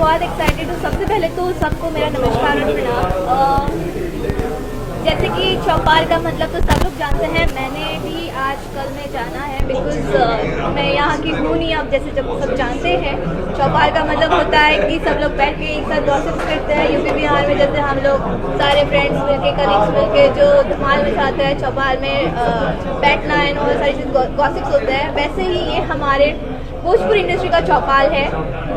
बहुत एक्साइटेड हूँ। सबसे पहले तो सबको मेरा नमस्कार और प्रणाम। जैसे कि चौपाल का मतलब तो सब लोग जानते हैं, मैंने भी आज कल में जाना है बिकॉज मैं यहाँ की हूँ नहीं। अब जैसे जब सब जानते हैं चौपाल का मतलब होता है कि सब लोग बैठ के एक साथ गॉसिप्स करते हैं। यूपी बिहार में जैसे हम लोग सारे फ्रेंड्स मिलके कलीग्स मिलके जो धमाल में जाते हैं चौपाल में बैठना एंड और सारी चीज़ गॉसिप्स होते हैं, वैसे ही ये हमारे भोजपुरी इंडस्ट्री का चौपाल है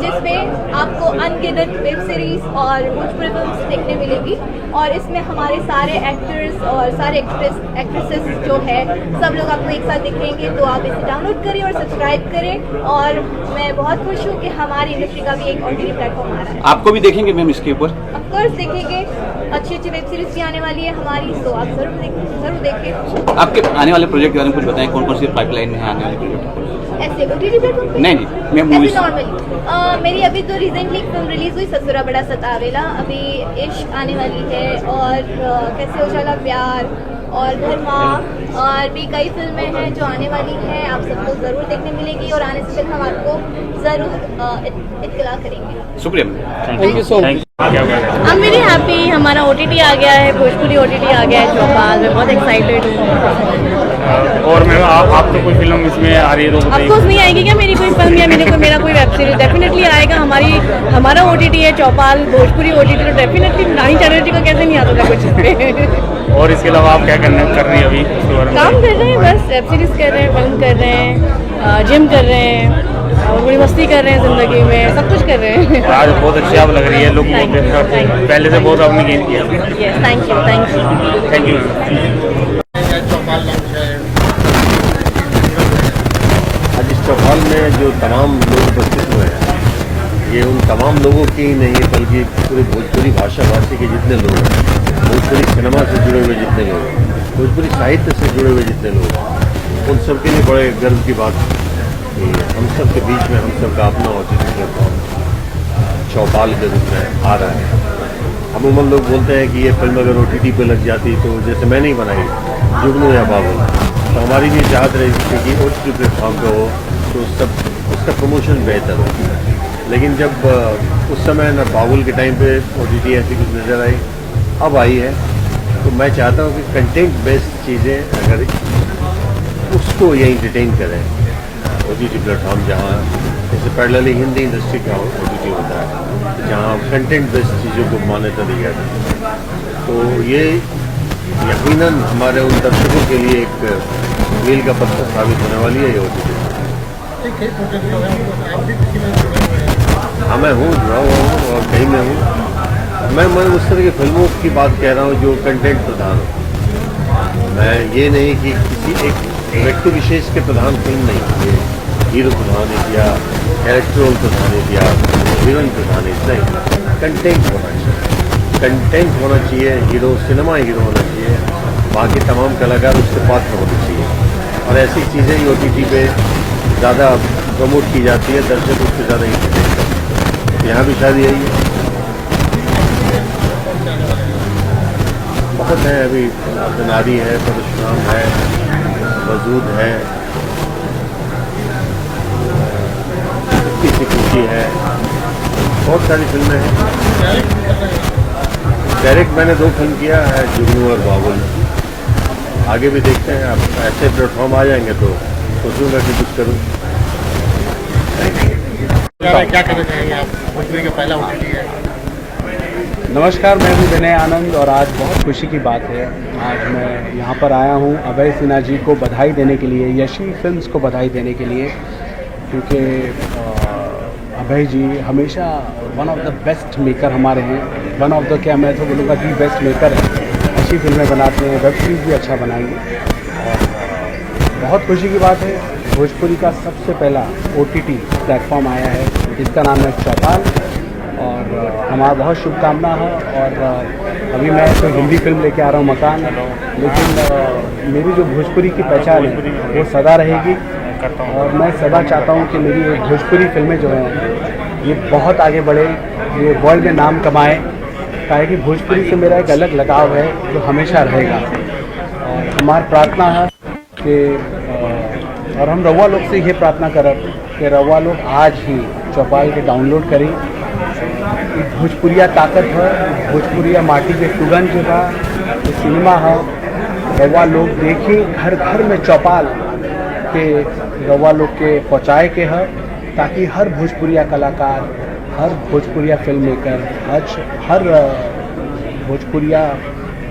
जिसमें आपको अनगिनत वेब सीरीज और भोजपुरी फिल्म्स देखने मिलेगी। और इसमें हमारे सारे एक्टर्स और सारे एक्ट्रेसेस जो है सब लोग आपको एक साथ दिखेंगे। तो आप इसे डाउनलोड करें और सब्सक्राइब करें। और मैं बहुत खुश हूँ कि हमारी इंडस्ट्री का भी एक OTT प्लेटफॉर्म आ रहा है। आपको भी देखेंगे मैम इसके ऊपर? ऑफकोर्स देखेंगे, अच्छी अच्छी वेब सीरीज भी आने वाली है हमारी, तो आप जरूर देखें। आपके आने वाले प्रोजेक्ट के बारे में कुछ बताएं, कौन कौन सी पाइपलाइन में है आने वाले प्रोजेक्ट? ऐसे OTT प्लेटफॉर्म पे? नहीं मैं मूवीज नॉर्मली मेरी अभी तो रिसेंटली फिल्म रिलीज हुई ससुरा बड़ा सतावेला। अभी इश्क आने वाली है और कैसे हो चला प्यार और धर्मा और भी कई फिल्में हैं जो आने वाली हैं। आप सबको ज़रूर देखने मिलेगी और आने से पहले हम आपको ज़रूर इत्तला करेंगे। शुक्रिया ma'am, thank you so much. I am very happy, हमारा OTT आ गया है, भोजपुरी OTT आ गया है चौपाल। मैं बहुत एक्साइटेड हूँ। और मैं आप तो कोई फिल्म इसमें आ रही है तो अफकोर्स नहीं आएगी क्या मेरी कोई फिल्म या मेरा कोई वेब सीरीज? डेफिनेटली आएगा। हमारा OTT है चौपाल, भोजपुरी OTT, तो डेफिनेटली रानी चैटर्जी का कैसे नहीं आता था कुछ। और इसके अलावा आप क्या कर रही है अभी? काम कर रहे हैं, बस वेब सीरीज कर रहे हैं, फिल्म कर रहे हैं, जिम कर रहे हैं और बड़ी मस्ती कर रहे हैं ज़िंदगी में, सब कुछ कर रहे हैं। आज बहुत अच्छी आप लग रही है, लोग पहले से बहुत आपने गेन किया। Thank you. Thank you. आज इस चौपाल में जो तमाम लोग उपस्थित हुए हैं, ये उन तमाम लोगों की ही नहीं बल्कि पूरे भोजपुरी भाषा भाषी के जितने लोग हैं, भोजपुरी सिनेमा से जुड़े हुए जितने लोग हैं, भोजपुरी साहित्य से जुड़े हुए जितने लोग हैं, उन सब के लिए बड़े गर्व की बात कि हम सब के बीच में हम सब का अपना OTT प्लेटफॉर्म चौपाल के रूप में आ रहा है। अमूमन लोग बोलते हैं कि ये फिल्म अगर OTT पे लग जाती तो जैसे मैंने ही बनाई जुगनू या बाबुल, तो हमारी भी चाहत रही थी कि OTT प्लेटफॉर्म पे हो तो उसका प्रमोशन बेहतर हो। लेकिन जब उस समय न बाबुल के टाइम पे OTT ऐसी कुछ नज़र आई, अब आई है, तो मैं चाहता हूँ कि कंटेंट बेस्ड चीज़ें अगर उसको ये इंटरटेन करें OTT प्लेटफॉर्म, जहाँ जैसे पैरेलली हिंदी इंडस्ट्री का OTT होता है जहाँ कंटेंट बेस्ड चीज़ों को मान्यता दी जाती है, तो ये यकीनन हमारे उन दर्शकों के लिए एक मील का पत्थर साबित होने वाली है ये OTT। हाँ मैं हूँ, जुड़ा हुआ हूँ और कहीं मैं हूँ। मैं उस तरह की फिल्मों की बात कह रहा हूँ जो कंटेंट प्रधान हो। मैं ये नहीं कि किसी एक व्यक्ति विशेष के प्रधान फिल्म नहीं, ये हीरो प्रधान है या कैरेक्टर रोल प्रधान है या हीरोइन प्रधान है, नहीं, कंटेंट होना चाहिए। कंटेंट होना चाहिए, हीरो सिनेमा हीरो होना चाहिए, बाकी तमाम कलाकार उससे पात्र होने चाहिए। और ऐसी चीज़ें ही OTT पे ज़्यादा प्रमोट की जाती है, दर्शक उससे ज़्यादा इंटरटेन करते हैं। यहाँ भी शायद यही है, बहुत है अभी, नारी है, परशुराम है, वजूद है, किसी खुशी है, बहुत सारी फिल्में हैं। डायरेक्ट मैंने 2 फिल्म किया है, जुगनू और बाबुल। आगे भी देखते हैं, अब ऐसे प्लेटफॉर्म आ जाएंगे तो सोचूंगा कि कुछ करूँ। क्या कहना चाहेंगे आप? भोजपुरी का पहला OTT है। नमस्कार, मैं हूं विनय आनंद और आज बहुत खुशी की बात है। आज मैं यहाँ पर आया हूँ अभय सिन्हा जी को बधाई देने के लिए, यशी फिल्म्स को बधाई देने के लिए, क्योंकि अभय जी हमेशा one of the best maker हमारे हैं। वन ऑफ द क्या, मैं तो बोलूँगा दी बेस्ट मेकर है। अच्छी फिल्में बनाते हैं, वेब सीरीज़ भी अच्छा बनाएंगे और बहुत खुशी की बात है, भोजपुरी का सबसे पहला OTT प्लेटफॉर्म आया है, इसका नाम है चौपाल और हमारा बहुत शुभकामना है। और अभी मैं तो हिंदी फिल्म लेके आ रहा हूँ मकान, लेकिन मेरी जो भोजपुरी की पहचान है वो सदा रहेगी और मैं सदा चाहता हूँ कि मेरी ये भोजपुरी फिल्में जो हैं ये बहुत आगे बढ़े, ये वर्ल्ड में नाम कमाए, ताकि भोजपुरी से मेरा एक अलग लगाव है जो हमेशा रहेगा। और हमारी प्रार्थना है कि और हम रउआ लोग से ये प्रार्थना करब कि रउआ लोग आज ही चौपाल के डाउनलोड करें कि भोजपुरिया ताकत है, भोजपुरिया माटी के सुगंध बा, तो सिनेमा है रवा लोग देखी घर घर में चौपाल के रवा लोग के पहुँचाए के है, ताकि हर भोजपुरिया कलाकार, हर भोजपुरिया फिल्म मेकर, हर भोजपुरिया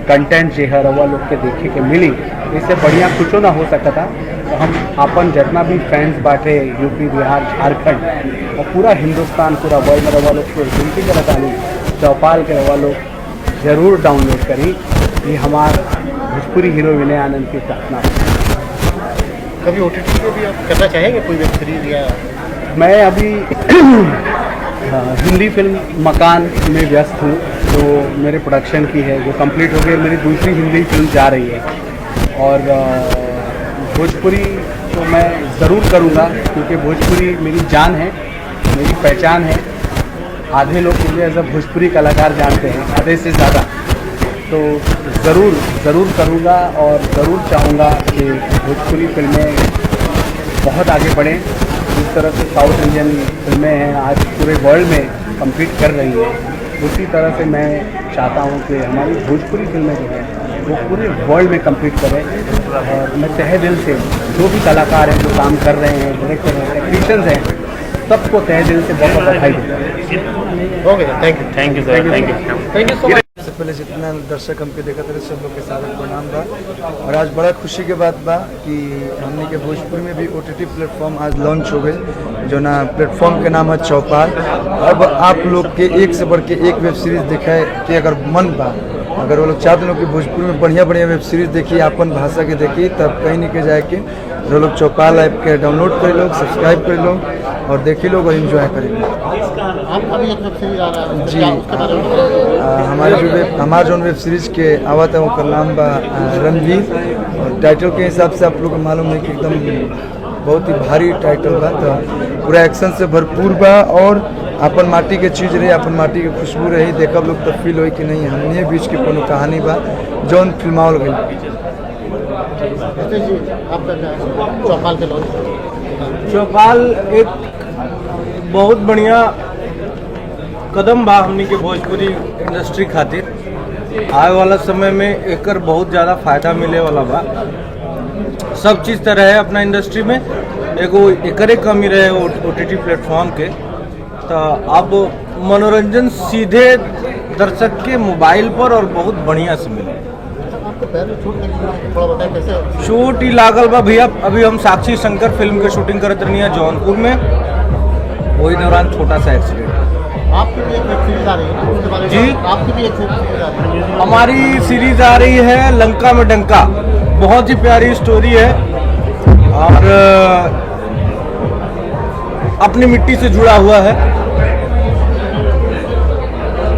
कंटेंट जो है रवा लोग के देखे के मिली। इससे बढ़िया कुछ ना हो सकता था। तो हम अपन जितना भी फैंस बाटे यूपी, बिहार, झारखंड और पूरा हिंदुस्तान, पूरा वर्ल्ड में रवा लोग को विनती करता नहीं, चौपाल के रवा लोग ज़रूर डाउनलोड करी। ये हमार भोजपुरी हीरो विनय आनंद की प्रार्थना। कभी OTT पे भी आप करना चाहेंगे कोई वेब सीरीज या? मैं अभी हिंदी फिल्म मकान में व्यस्त हूँ, तो मेरे प्रोडक्शन की है जो कंप्लीट हो गई। मेरी दूसरी हिंदी फिल्म जा रही है और भोजपुरी तो मैं ज़रूर करूँगा, क्योंकि भोजपुरी मेरी जान है, मेरी पहचान है। आधे लोग मुझे एज अ भोजपुरी कलाकार जानते हैं, आधे से ज़्यादा। तो ज़रूर करूँगा और ज़रूर चाहूँगा कि भोजपुरी फिल्में बहुत आगे बढ़ें। जिस तरह से साउथ इंडियन फिल्में हैं आज पूरे वर्ल्ड में कम्पीट कर रही हैं, उसी तरह से मैं चाहता हूँ कि हमारी भोजपुरी फिल्में जो हैं वो पूरे वर्ल्ड में कम्पीट करें। और मैं तहे दिल से जो भी कलाकार हैं, जो काम कर रहे हैं, डायरेक्टर हैं, टेक्नीशियंस हैं, सबको तहे दिल से बहुत बहुत बधाई देता हूँ। Okay, thank you sir, thank you so much. सबसे पहले जितना दर्शक हमके देखा थे सब लोग के साथ प्रणाम बा। और आज बड़ा खुशी के बात बा कि हमने के भोजपुर में भी OTT प्लेटफॉर्म आज लॉन्च हो गए, जो ना प्लेटफॉर्म के नाम है चौपाल। अब आप लोग के एक से बढ़ के एक वेब सीरीज़ दिखाए कि अगर मन बा, अगर वो लोग चाहते लोग कि भोजपुर में बढ़िया बढ़िया वेब सीरीज़ देखिए, अपन भाषा के देखिए, तब कहीं नहीं के जाए के वो लोग चौपाल ऐप के डाउनलोड करे लोग, सब्सक्राइब करे लोग और देखिए लोग और इन्जॉय करेंगे। आपका भी एक वेब सीरीज आ रहा है जी, क्या उसके बारे में? हमारे जो वेब सीरीज़ के आवत है वो नाम बा रणवीर। और टाइटल के हिसाब से आप लोग को मालूम है कि एकदम बहुत ही भारी टाइटल बा, तो पूरा एक्शन से भरपूर बा और अपन माटी के चीज़ रही, अपन माटी के खुशबू रही, देखब लोग तो फील होई कि नहीं हमने बीच के कोनो कहानी बा जौन फिल्मावल गई। जी, आपका क्या है? चौपाल के लॉन्च? चौपाल एक बहुत बढ़िया कदम बा हमनी के भोजपुरी इंडस्ट्री खातिर। आए वाला समय में एकर बहुत ज़्यादा फायदा मिले वाला बा। सब चीज़ तो रहे अपना इंडस्ट्री में, एगो एकरे कमी रहे OTT प्लेटफॉर्म के। तो अब मनोरंजन सीधे दर्शक के मोबाइल पर और बहुत बढ़िया से मिले। आपको पहले शूट करने थोड़ा बताएं कैसे? शूट ही लागल बा भैया। अभी हम साक्षी शंकर फिल्म के शूटिंग करते रही है जौनपुर में, वही दौरान छोटा सा एक्सीडेंट। आपकी भी एक वेब सीरीज आ रही है ना, उसके बारे में? जी, आपकी भी एक वेब सीरीज आ रही है? हमारी सीरीज आ रही है लंका में डंका। बहुत ही प्यारी स्टोरी है और अपनी मिट्टी से जुड़ा हुआ है।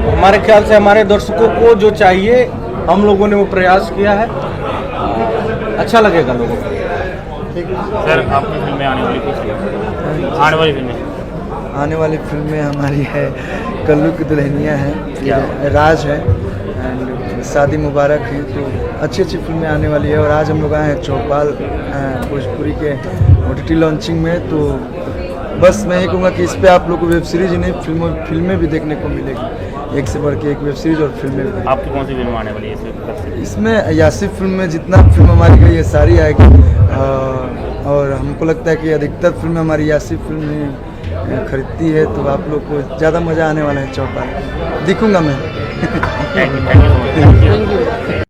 हमारे ख्याल से हमारे दर्शकों को जो चाहिए हम लोगों ने वो प्रयास किया है, अच्छा लगेगा लोगों को। सर आपकी फिल्में आने वाली कुछ आने वाली फिल्में आने वाली फिल्में हमारी है कल्लू की दुल्हनिया है, राज है एंड शादी मुबारक है। तो अच्छी अच्छी फिल्में आने वाली है। और आज हम लोग आए हैं चौपाल भोजपुरी के OTT लॉन्चिंग में। तो बस मैं ये कहूँगा कि इस पर आप लोग को वेब सीरीज ही नहीं फिल्में भी देखने को मिलेगी, एक से बढ़ के एक वेब सीरीज और फिल्में भी। आपकी कौन सी फिल्म आने वाली है इसमें यासिफ फिल्म में जितना फिल्म हमारी गई है सारी आएगी। और हमको लगता है कि अधिकतर फिल्म हमारी यासिफ फिल्म में खरीदती है, तो आप लोग को ज़्यादा मज़ा आने वाला है चौपाल। दिखूंगा मैं। Thank you.